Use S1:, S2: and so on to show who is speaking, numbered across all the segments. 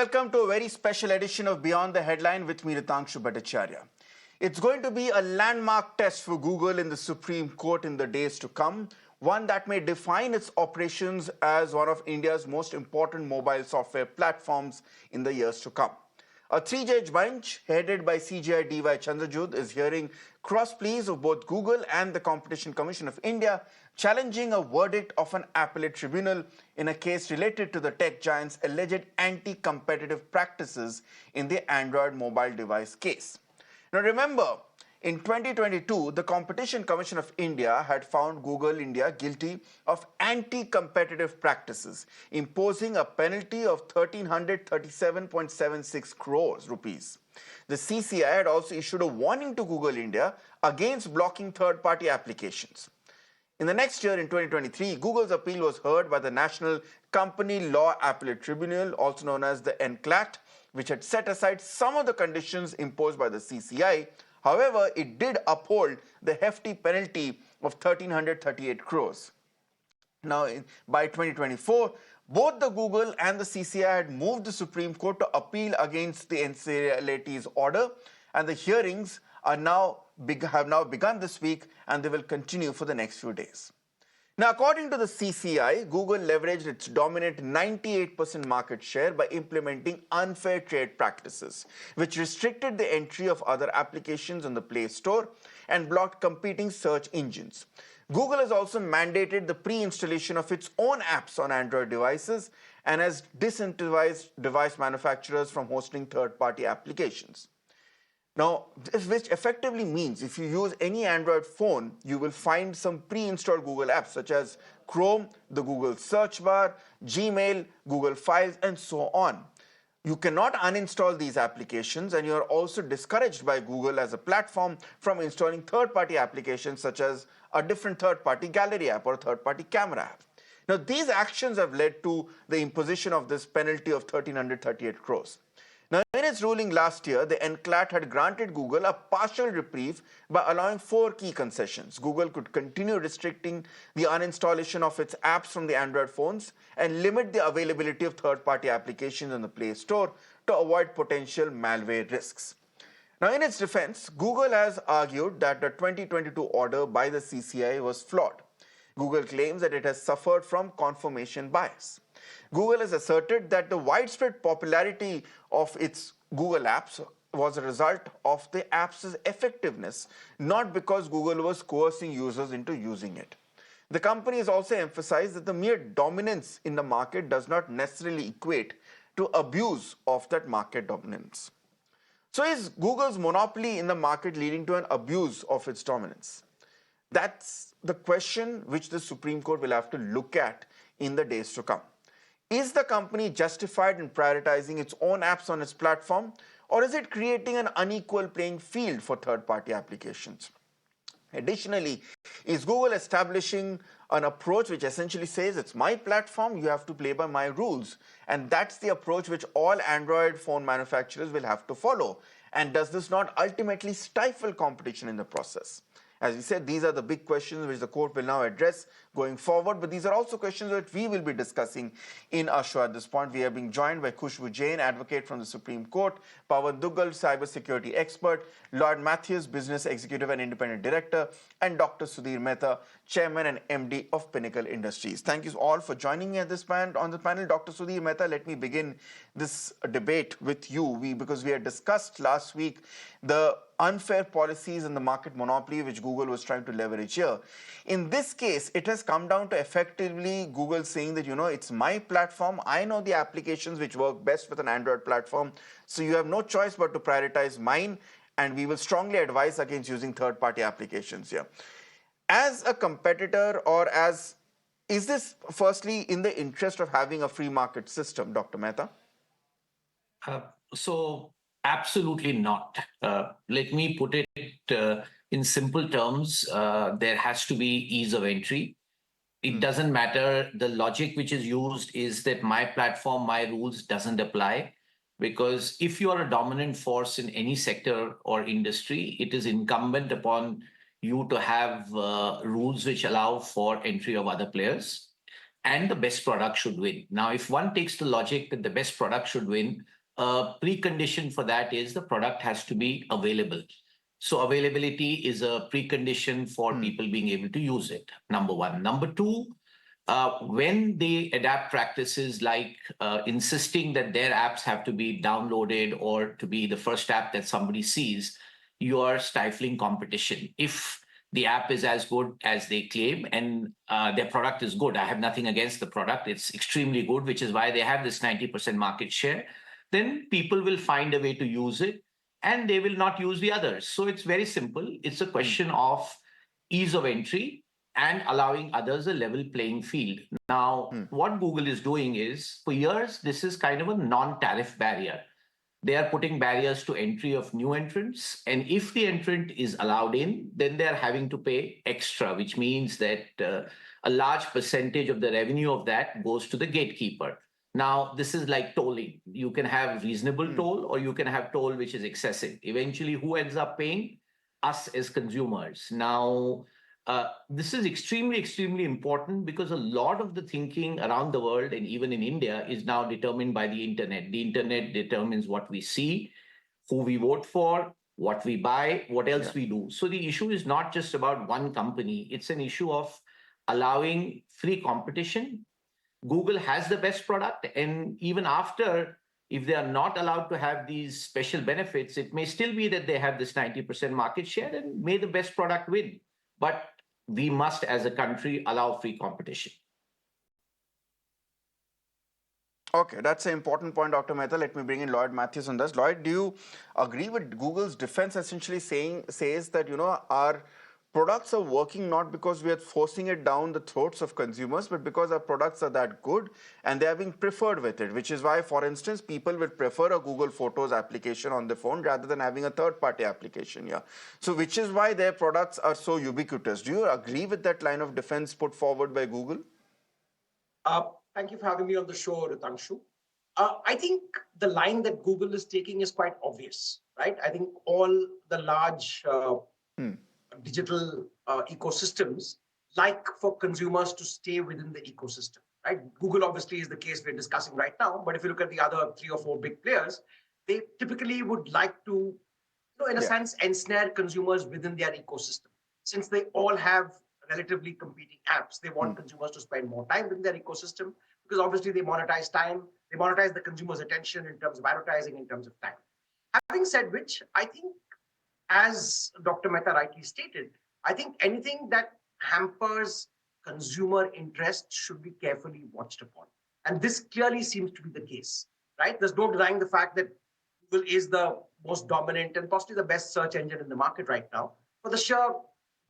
S1: welcome to a very special edition of Beyond the Headline with me, Ritangshu Bhattacharya. It's going to be a landmark test for Google in the Supreme Court in the days to come, one that may define its operations as one of India's most important mobile software platforms in the years to come. A three-judge bench headed by CJI D.Y. Chandrachud is hearing cross pleas of both Google and the Competition Commission of India, challenging a verdict of an appellate tribunal in a case related to the tech giant's alleged anti-competitive practices in the Android mobile device case. Now remember, in 2022, the Competition Commission of India had found Google India guilty of anti-competitive practices, imposing a penalty of 1,337.76 crores rupees. The CCI had also issued a warning to Google India against blocking third-party applications. In the next year, in 2023, Google's appeal was heard by the National Company Law Appellate Tribunal, also known as the NCLAT, which had set aside some of the conditions imposed by the CCI. However, it did uphold the hefty penalty of 1,338 crores. Now, by 2024, both the Google and the CCI had moved the Supreme Court to appeal against the NCLAT's order, and the hearings have now begun this week, and they will continue for the next few days. Now, according to the CCI, Google leveraged its dominant 98% market share by implementing unfair trade practices, which restricted the entry of other applications on the Play Store and blocked competing search engines. Google has also mandated the pre-installation of its own apps on Android devices and has disincentivized device manufacturers from hosting third-party applications. Now, which effectively means if you use any Android phone, you will find some pre-installed Google apps such as Chrome, the Google search bar, Gmail, Google Files, and so on. You cannot uninstall these applications, and you are also discouraged by Google as a platform from installing third-party applications such as a different third-party gallery app or a third-party camera app. Now, these actions have led to the imposition of this penalty of 1,338 crores. Now, in its ruling last year, the NCLAT had granted Google a partial reprieve by allowing 4 key concessions. Google could continue restricting the uninstallation of its apps from the Android phones and limit the availability of third-party applications in the Play Store to avoid potential malware risks. Now, in its defense, Google has argued that the 2022 order by the CCI was flawed. Google claims that it has suffered from confirmation bias. Google has asserted that the widespread popularity of its Google apps was a result of the app's effectiveness, not because Google was coercing users into using it. The company has also emphasized that the mere dominance in the market does not necessarily equate to abuse of that market dominance. So is Google's monopoly in the market leading to an abuse of its dominance? That's the question which the Supreme Court will have to look at in the days to come. Is the company justified in prioritizing its own apps on its platform, or is it creating an unequal playing field for third-party applications? Additionally, is Google establishing an approach which essentially says it's my platform, you have to play by my rules, and that's the approach which all Android phone manufacturers will have to follow? And does this not ultimately stifle competition in the process? As we said, these are the big questions which the court will now address going forward, but these are also questions that we will be discussing in our show at this point. We are being joined by Khushbu Jain, advocate from the Supreme Court, Pawan Duggal, cybersecurity expert, Lloyd Matthews, business executive and independent director, and Dr. Sudhir Mehta, chairman and MD of Pinnacle Industries. Thank you all for joining me at this on the panel. Dr. Sudhir Mehta, let me begin this debate with you, because we had discussed last week the unfair policies and the market monopoly which Google was trying to leverage here. In this case, it has come down to effectively Google saying that, it's my platform. I know the applications which work best with an Android platform. So you have no choice but to prioritize mine, and we will strongly advise against using third-party applications here. As a competitor, is this firstly in the interest of having a free market system, Dr. Mehta?
S2: Absolutely not. Let me put it in simple terms. There has to be ease of entry. It doesn't matter. The logic which is used is that my platform, my rules doesn't apply, because if you are a dominant force in any sector or industry, it is incumbent upon you to have rules which allow for entry of other players, and the best product should win. Now, if one takes the logic that the best product should win, a precondition for that is the product has to be available. So availability is a precondition for people being able to use it, number one. Number two, when they adapt practices like insisting that their apps have to be downloaded or to be the first app that somebody sees, you are stifling competition. If the app is as good as they claim and their product is good, I have nothing against the product, it's extremely good, which is why they have this 90% market share, then people will find a way to use it and they will not use the others. So it's very simple. It's a question of ease of entry and allowing others a level playing field. Now, what Google is doing is, for years, this is kind of a non-tariff barrier. They are putting barriers to entry of new entrants. And if the entrant is allowed in, then they're having to pay extra, which means that a large percentage of the revenue of that goes to the gatekeeper. Now, this is like tolling. You can have reasonable toll or you can have toll which is excessive. Eventually, who ends up paying? Us as consumers. Now, this is extremely, extremely important because a lot of the thinking around the world and even in India is now determined by the internet. The internet determines what we see, who we vote for, what we buy, what else we do. So the issue is not just about one company. It's an issue of allowing free competition. Google has the best product. And even after, if they are not allowed to have these special benefits, it may still be that they have this 90% market share and may the best product win. But we must, as a country, allow free competition.
S1: Okay, that's an important point, Dr. Mehta. Let me bring in Lloyd Matthews on this. Lloyd, do you agree with Google's defense essentially says that, our products are working not because we are forcing it down the throats of consumers, but because our products are that good and they are being preferred with it, which is why, for instance, people would prefer a Google Photos application on the phone rather than having a third-party application, So which is why their products are so ubiquitous. Do you agree with that line of defense put forward by Google?
S3: Thank you for having me on the show, Ritangshu. I think the line that Google is taking is quite obvious, right? I think all the large digital ecosystems like for consumers to stay within the ecosystem, right? Google obviously is the case we're discussing right now, but if you look at the other 3 or 4 big players, they typically would like to, in a sense, ensnare consumers within their ecosystem. Since they all have relatively competing apps, they want consumers to spend more time within their ecosystem because obviously they monetize time, they monetize the consumer's attention in terms of advertising, in terms of time. Having said which, I think, as Dr. Mehta rightly stated, I think anything that hampers consumer interest should be carefully watched upon. And this clearly seems to be the case, right? There's no denying the fact that Google is the most dominant and possibly the best search engine in the market right now for the sheer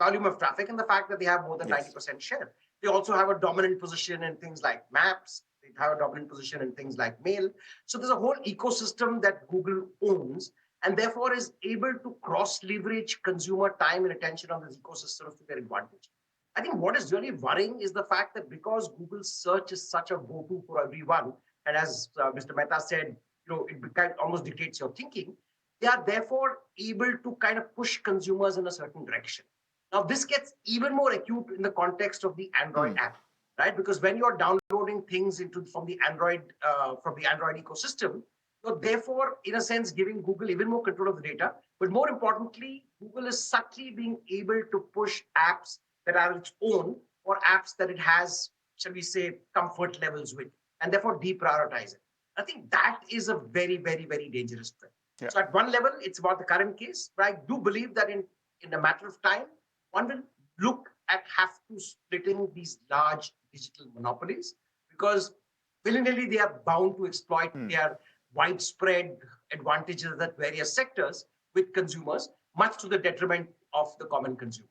S3: volume of traffic and the fact that they have more than 90% share. They also have a dominant position in things like maps. They have a dominant position in things like mail. So there's a whole ecosystem that Google owns and therefore is able to cross-leverage consumer time and attention on this ecosystem to their advantage. I think what is really worrying is the fact that because Google search is such a go-to for everyone, and as Mr. Mehta said, it almost dictates your thinking, they are therefore able to kind of push consumers in a certain direction. Now, this gets even more acute in the context of the Android app, right? Because when you're downloading things from the Android ecosystem, you're therefore, in a sense, giving Google even more control of the data. But more importantly, Google is subtly being able to push apps that are its own or apps that it has, shall we say, comfort levels with, and therefore deprioritize it. I think that is a very, very, very dangerous trend. Yeah. So at one level, it's about the current case, but I do believe that in a matter of time, one will look at have to splitting these large digital monopolies because willy-nilly they are bound to exploit their widespread advantages at various sectors with consumers, much to the detriment of the common consumer.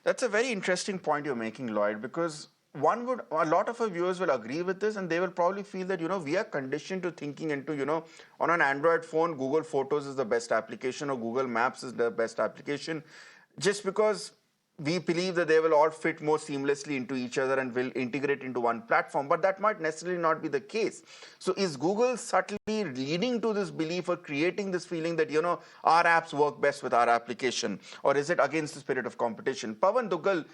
S1: That's a very interesting point you're making, Lloyd, because a lot of our viewers will agree with this and they will probably feel that, we are conditioned to thinking into, on an Android phone, Google Photos is the best application or Google Maps is the best application, just because we believe that they will all fit more seamlessly into each other and will integrate into one platform, but that might necessarily not be the case. So is Google subtly leading to this belief or creating this feeling that, our apps work best with our application, or is it against the spirit of competition? Pawan Duggal,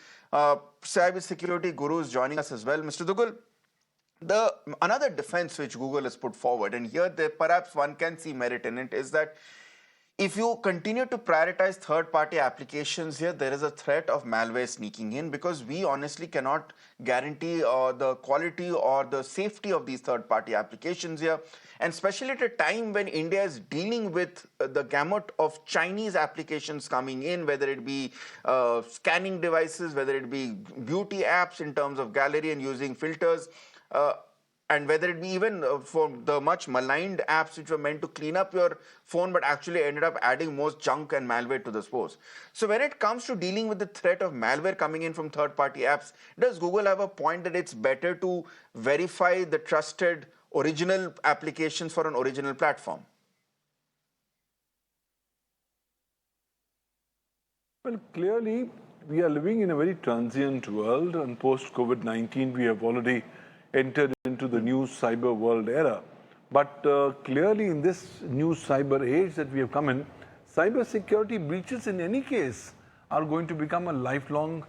S1: cybersecurity guru, is joining us as well. Mr. Duggal, The another defense which Google has put forward, and here perhaps one can see merit in it, is that if you continue to prioritize third-party applications here, there is a threat of malware sneaking in, because we honestly cannot guarantee the quality or the safety of these third-party applications here. And especially at a time when India is dealing with the gamut of Chinese applications coming in, whether it be scanning devices, whether it be beauty apps in terms of gallery and using filters, uh, and whether it be even for the much maligned apps which were meant to clean up your phone but actually ended up adding more junk and malware to the spores. So when it comes to dealing with the threat of malware coming in from third-party apps, does Google have a point that it's better to verify the trusted original applications for an original platform?
S4: Well, clearly, we are living in a very transient world, and post-COVID-19, we have already entered into the new cyber world era. But clearly, in this new cyber age that we have come in, cyber security breaches in any case are going to become a lifelong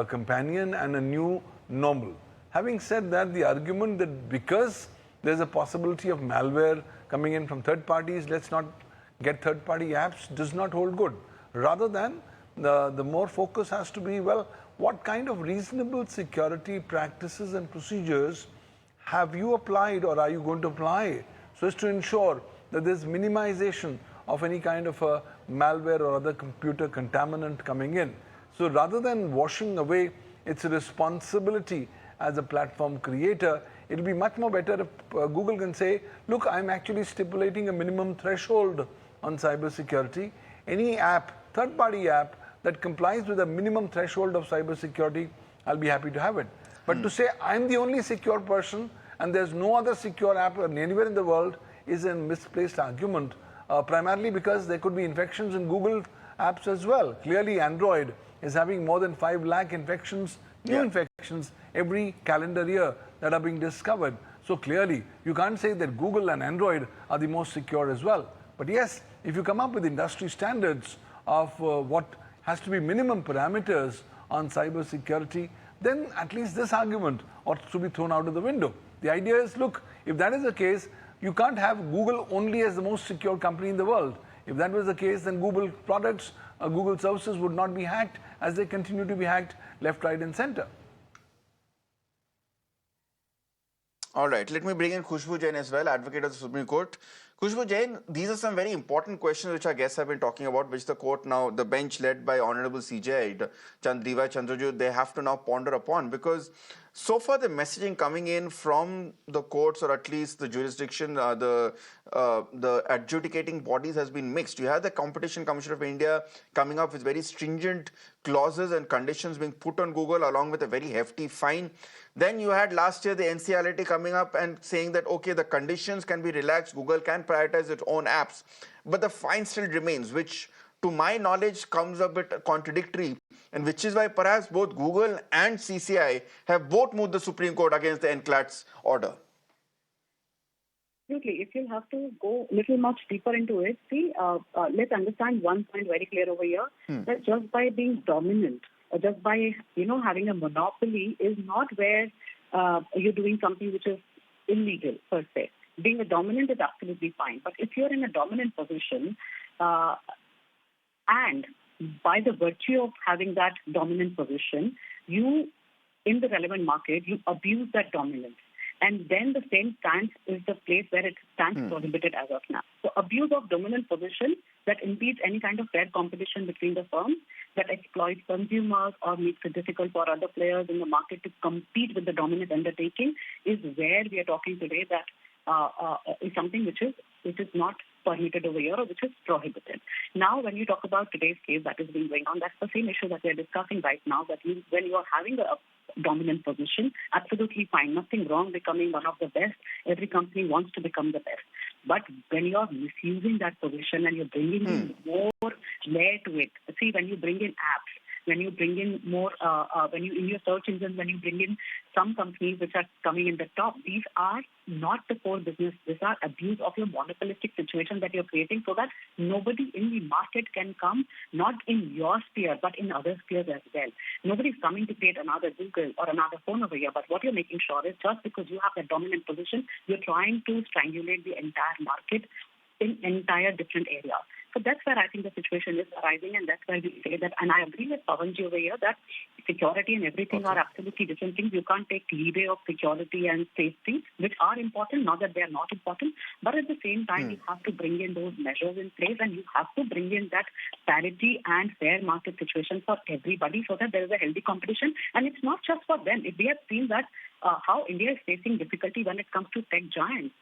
S4: companion and a new normal. Having said that, the argument that because there's a possibility of malware coming in from third parties, let's not get third-party apps, does not hold good. Rather than the more focus has to be, well, what kind of reasonable security practices and procedures have you applied or are you going to apply so as to ensure that there's minimization of any kind of a malware or other computer contaminant coming in. So rather than washing away its responsibility as a platform creator, it'll be much more better if Google can say, look, I'm actually stipulating a minimum threshold on cybersecurity. Any app, third-party app, that complies with a minimum threshold of cybersecurity, I'll be happy to have it. But to say I'm the only secure person and there's no other secure app anywhere in the world is a misplaced argument, primarily because there could be infections in Google apps as well. Clearly, Android is having more than 5 lakh infections, new infections every calendar year that are being discovered. So clearly, you can't say that Google and Android are the most secure as well. But yes, if you come up with industry standards of what has to be minimum parameters on cyber security, then at least this argument ought to be thrown out of the window. The idea is, look, if that is the case, you can't have Google only as the most secure company in the world. If that was the case, then Google products, Google services would not be hacked as they continue to be hacked left, right, and center.
S1: All right, let me bring in Khushbu Jain as well, advocate of the Supreme Court. Khushbu Jain, these are some very important questions which our guests have been talking about, which the court now, the bench led by Honorable CJI, Chandriva Chandrajit, they have to now ponder upon, because so far the messaging coming in from the courts, or at least the jurisdiction, the adjudicating bodies, has been mixed. You have the Competition Commission of India coming up with very stringent clauses and conditions being put on Google along with a very hefty fine. Then you had last year the NCLT coming up and saying that, okay, the conditions can be relaxed, Google can prioritize its own apps, but the fine still remains, which to my knowledge comes a bit contradictory, and which is why perhaps both Google and CCI have both moved the Supreme Court against the NCLAT's order.
S5: Absolutely. If you have to go a little much deeper into it, see, let's understand one point very clear over here, that just by being dominant, or just by, having a monopoly is not where you're doing something which is illegal per se. Being a dominant is absolutely fine. But if you're in a dominant position, and by the virtue of having that dominant position, you, in the relevant market, you abuse that dominance. And then the same stance is the place where it stands prohibited as of now. So abuse of dominant position that impedes any kind of fair competition between the firms, that exploits consumers or makes it difficult for other players in the market to compete with the dominant undertaking, is where we are talking today that is something which is not permitted over here, or which is prohibited. Now, when you talk about today's case that is being going on, that's the same issue that we are discussing right now, that when you are having a dominant position, absolutely fine, nothing wrong becoming one of the best. Every company wants to become the best. But when you are misusing that position and you're bringing in more layer to it, see, when you bring in apps, when you bring in more, when you in your search engines, when you bring in some companies which are coming in the top, these are not the core business. These are abuse of your monopolistic situation that you're creating so that nobody in the market can come, not in your sphere, but in other spheres as well. Nobody's coming to create another Google or another phone over here, but what you're making sure is just because you have a dominant position, you're trying to strangulate the entire market in entire different areas. So that's where I think the situation is arising, and that's why we say that, and I agree with Pavanji over here, that security and everything are absolutely different things. You can't take leeway of security and safety, which are important, not that they are not important, but at the same time, you have to bring in those measures in place, and you have to bring in that parity and fair market situation for everybody so that there is a healthy competition. And it's not just for them. If we have seen that how India is facing difficulty when it comes to tech giants,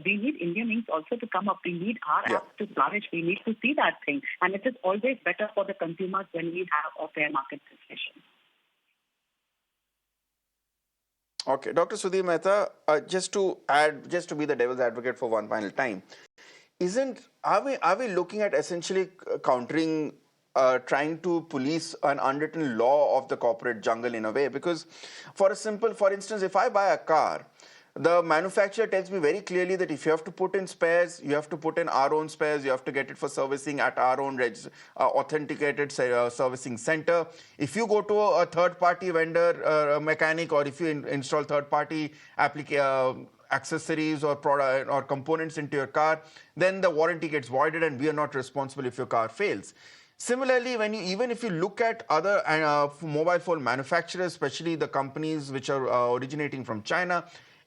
S5: we need Indian Inc. also to come up. We need our apps to flourish. We need to see that thing. And it is always better for the consumers when we have a fair market situation.
S1: Okay, Dr. Sudhir Mehta, just to be the devil's advocate for one final time, are we looking at essentially countering, trying to police an unwritten law of the corporate jungle in a way? Because for instance, if I buy a car, the manufacturer tells me very clearly that if you have to put in spares, you have to put in our own spares, you have to get it for servicing at our own authenticated servicing center. If you go to a third-party vendor, mechanic, or if you install third-party accessories or product or components into your car, then the warranty gets voided and we are not responsible if your car fails. Similarly, even if you look at other mobile phone manufacturers, especially the companies which are originating from China,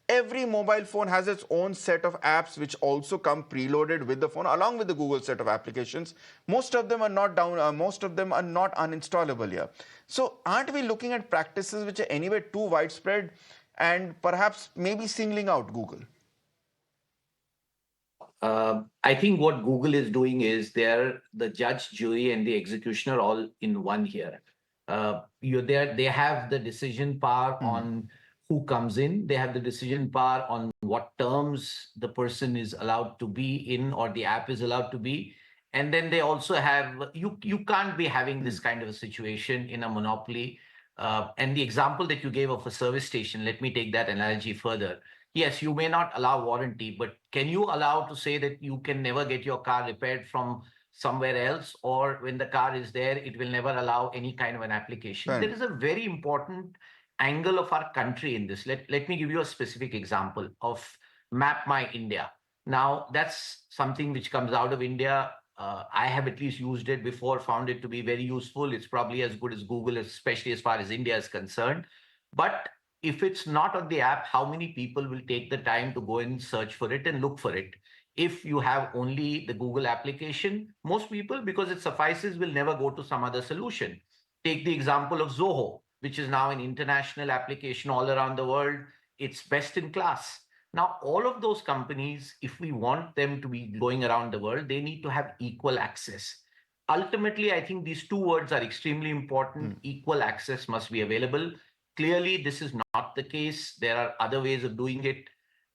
S1: every mobile phone has its own set of apps which also come preloaded with the phone, along with the Google set of applications. Most of them are not most of them are not uninstallable here. So aren't we looking at practices which are anyway too widespread and perhaps maybe singling out Google?
S2: I think what Google is doing is they're the judge, jury, and the executioner all in one here. They have the decision power on who comes in. They have the decision power on what terms the person is allowed to be in or the app is allowed to be. And then they also have, you can't be having this kind of a situation in a monopoly. And the example that you gave of a service station, let me take that analogy further. Yes, you may not allow warranty, but can you allow to say that you can never get your car repaired from somewhere else, or when the car is there, it will never allow any kind of an application?
S1: Right.
S2: There is a very important angle of our country in this. Let me give you a specific example of Map My India. Now, that's something which comes out of India. I have at least used it before, found it to be very useful. It's probably as good as Google, especially as far as India is concerned. But if it's not on the app, how many people will take the time to go and search for it and look for it? If you have only the Google application, most people, because it suffices, will never go to some other solution. Take the example of Zoho, which is now an international application all around the world. It's best in class. Now, all of those companies, if we want them to be going around the world, they need to have equal access. Ultimately, I think these two words are extremely important. Equal access must be available. Clearly, this is not the case. There are other ways of doing it.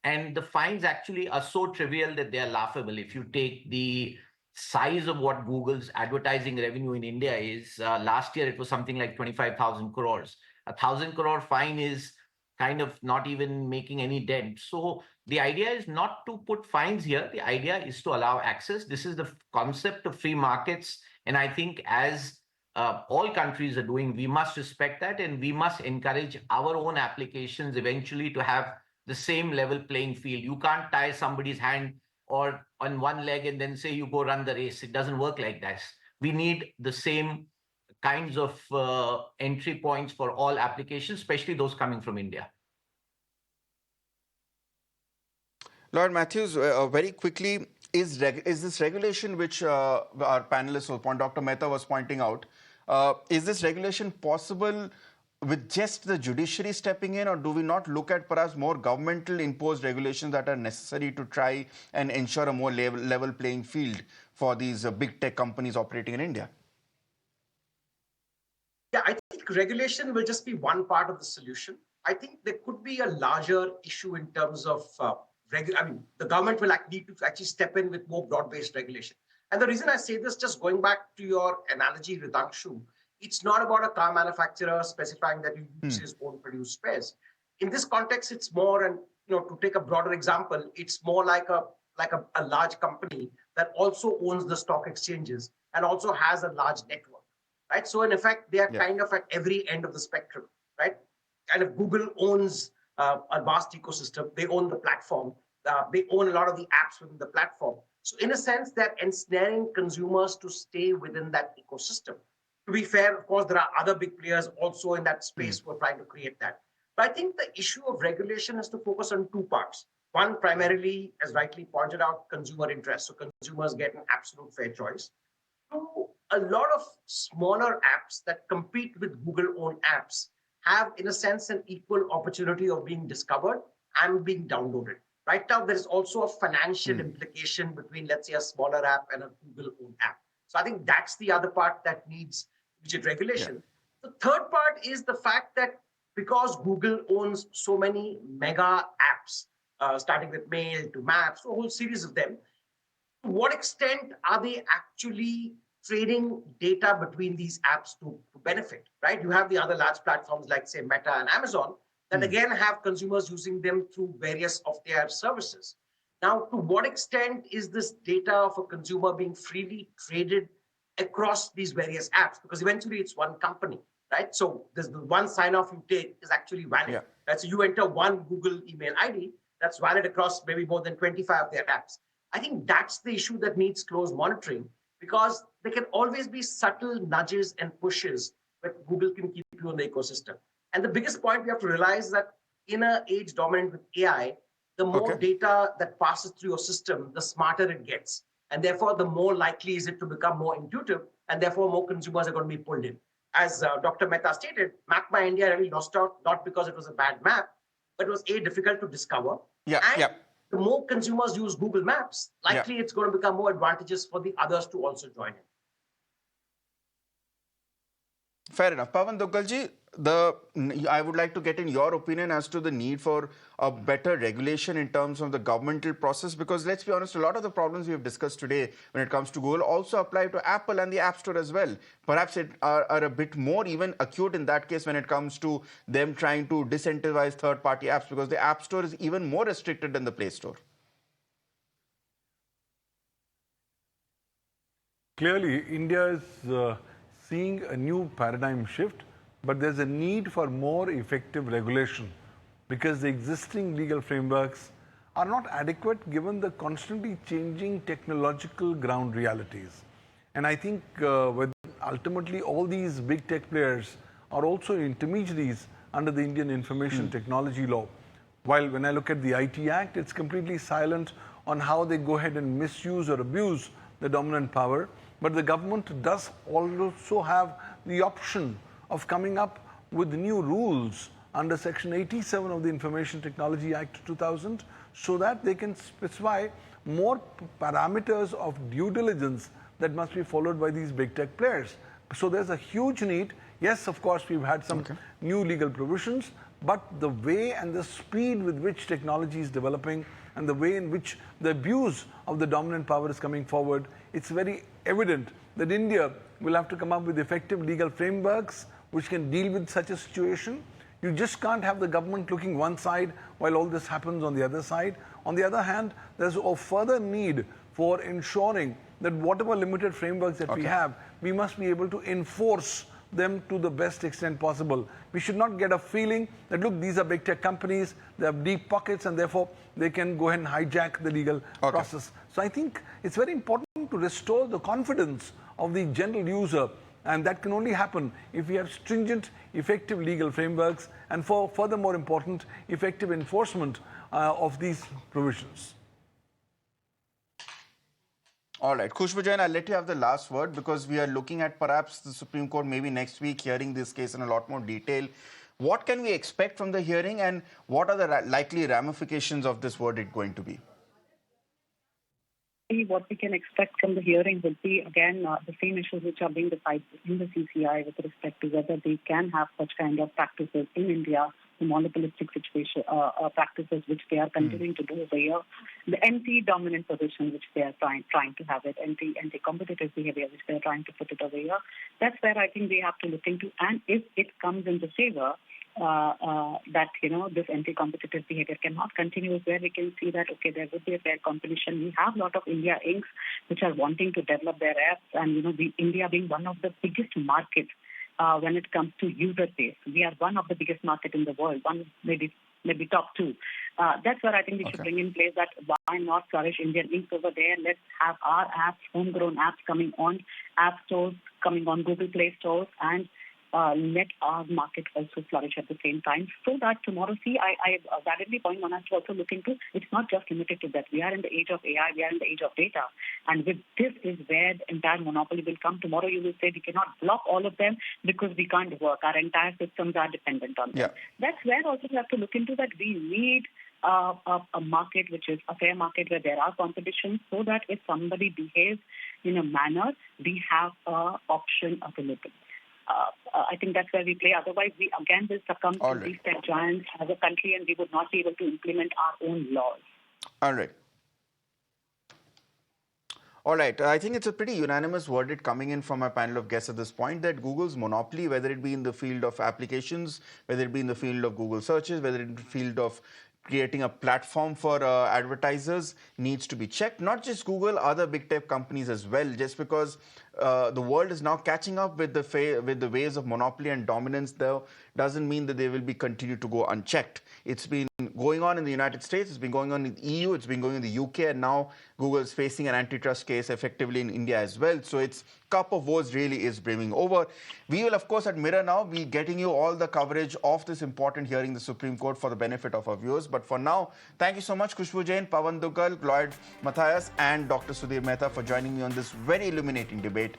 S2: And the fines actually are so trivial that they are laughable. If you take the size of what Google's advertising revenue in India is, last year it was something like 25,000 crores. 1,000 crore fine is kind of not even making any dent. So the idea is not to put fines here. The idea is to allow access. This is the concept of free markets. And I think as all countries are doing, we must respect that, and we must encourage our own applications eventually to have the same level playing field. You can't tie somebody's hand or on one leg and then say you go run the race. It doesn't work like that. We need the same kinds of entry points for all applications, especially those coming from India.
S1: Lord Matthews, very quickly, is this regulation which our panelists, Dr. Mehta was pointing out, is this regulation possible with just the judiciary stepping in, or do we not look at perhaps more governmental imposed regulations that are necessary to try and ensure a more level playing field for these big tech companies operating in India?
S3: Yeah, I think regulation will just be one part of the solution. I think there could be a larger issue in terms of the government will need to actually step in with more broad-based regulation. And the reason I say this, just going back to your analogy, Ritangshu, It's not about a car manufacturer specifying that you use his own produced spares. In this context, it's more, and to take a broader example, it's more like a large company that also owns the stock exchanges and also has a large network, right? So in effect, they are kind of at every end of the spectrum, right? Kind of Google owns a vast ecosystem. They own the platform. They own a lot of the apps within the platform. So in a sense, they're ensnaring consumers to stay within that ecosystem. To be fair, of course, there are other big players also in that space who are trying to create that. But I think the issue of regulation has to focus on two parts. One, primarily, as rightly pointed out, consumer interest. So consumers get an absolute fair choice. Two, a lot of smaller apps that compete with Google-owned apps have, in a sense, an equal opportunity of being discovered and being downloaded. Right now, there is also a financial implication between, let's say, a smaller app and a Google-owned app. So I think that's the other part that needs rigid regulation. Yeah. The third part is the fact that because Google owns so many mega apps, starting with Mail to Maps, a whole series of them, to what extent are they actually trading data between these apps to benefit, right? You have the other large platforms like, say, Meta and Amazon that again have consumers using them through various of their services. Now, to what extent is this data of a consumer being freely traded across these various apps? Because eventually it's one company, right? So there's the one sign-off you take is actually valid. Yeah. Right? So you enter one Google email ID that's valid across maybe more than 25 of their apps. I think that's the issue that needs close monitoring, because there can always be subtle nudges and pushes that Google can keep you in the ecosystem. And the biggest point we have to realize is that in an age dominant with AI, the more data that passes through your system, the smarter it gets. And therefore, the more likely is it to become more intuitive, and therefore more consumers are going to be pulled in. As Dr. Mehta stated, Map My India really lost out, not because it was a bad map, but it was difficult to discover. The more consumers use Google Maps, likely it's going to become more advantageous for the others to also join in.
S1: Fair enough. Pawan Duggalji, I would like to get in your opinion as to the need for a better regulation in terms of the governmental process, because let's be honest, a lot of the problems we have discussed today when it comes to Google also apply to Apple and the App Store as well. Perhaps it are a bit more even acute in that case when it comes to them trying to disincentivize third-party apps, because the App Store is even more restricted than the Play Store.
S4: Clearly, India is seeing a new paradigm shift, but there's a need for more effective regulation because the existing legal frameworks are not adequate given the constantly changing technological ground realities. And I think ultimately all these big tech players are also intermediaries under the Indian Information Technology Law. While when I look at the IT Act, it's completely silent on how they go ahead and misuse or abuse the dominant power. But the government does also have the option of coming up with new rules under Section 87 of the Information Technology Act 2000 so that they can specify more parameters of due diligence that must be followed by these big tech players. So there's a huge need. Yes, of course, we've had some new legal provisions, but the way and the speed with which technology is developing and the way in which the abuse of the dominant power is coming forward, it's very evident that India will have to come up with effective legal frameworks which can deal with such a situation. You just can't have the government looking one side while all this happens on the other side. On the other hand, there's a further need for ensuring that whatever limited frameworks that we have, we must be able to enforce them to the best extent possible. We should not get a feeling that, look, these are big tech companies, they have deep pockets and therefore they can go ahead and hijack the legal process. So I think it's very important to restore the confidence of the general user, and that can only happen if we have stringent, effective legal frameworks and furthermore important, effective enforcement of these provisions.
S1: All right, Khushbu Jain, I'll let you have the last word because we are looking at perhaps the Supreme Court maybe next week hearing this case in a lot more detail. What can we expect from the hearing and what are the likely ramifications of this verdict going to be?
S5: What we can expect from the hearing will be, again, the same issues which are being decided in the CCI with respect to whether they can have such kind of practices in India the monopolistic situation practices which they are continuing to do over here, the anti-dominant position which they are trying to have it, anti-competitive behavior which they are trying to put it over here. That's where I think we have to look into. And if it comes into favor, that this anti-competitive behavior cannot continue, where we can see that there would be a fair competition. We have a lot of India Incs which are wanting to develop their apps, and India being one of the biggest markets when it comes to user base. We are one of the biggest market in the world, one maybe top two. That's where I think we should bring in place that why not flourish Indian Incs over there? Let's have our apps, homegrown apps coming on app stores, coming on Google Play stores, and let our market also flourish at the same time, so that tomorrow, I validly point one has to also look into, it's not just limited to that. We are in the age of AI, we are in the age of data. And with this is where the entire monopoly will come. Tomorrow you will say we cannot block all of them because we can't work. Our entire systems are dependent on them.
S1: Yeah.
S5: That's where also we have to look into that. We need a market which is a fair market where there are competitions, so that if somebody behaves in a manner, we have an option available. I think that's where we play. Otherwise, we again will succumb to these tech giants as a country, and we would not be able to implement our own laws.
S1: All right. All right. I think it's a pretty unanimous verdict coming in from our panel of guests at this point that Google's monopoly, whether it be in the field of applications, whether it be in the field of Google searches, whether in the field of creating a platform for advertisers, needs to be checked. Not just Google, other big tech companies as well. Just because the world is now catching up with the ways of monopoly and dominance, though, doesn't mean that they will be continued to go unchecked. It's been going on in the United States, it's been going on in the EU, it's been going on in the UK, and now Google is facing an antitrust case effectively in India as well. So its cup of woes really is brimming over. We will, of course, at Mirror Now be getting you all the coverage of this important hearing in the Supreme Court for the benefit of our viewers. But for now, thank you so much, Khushbu Jain, Pawan Duggal, Lloyd Matthias, and Dr. Sudhir Mehta for joining me on this very illuminating debate.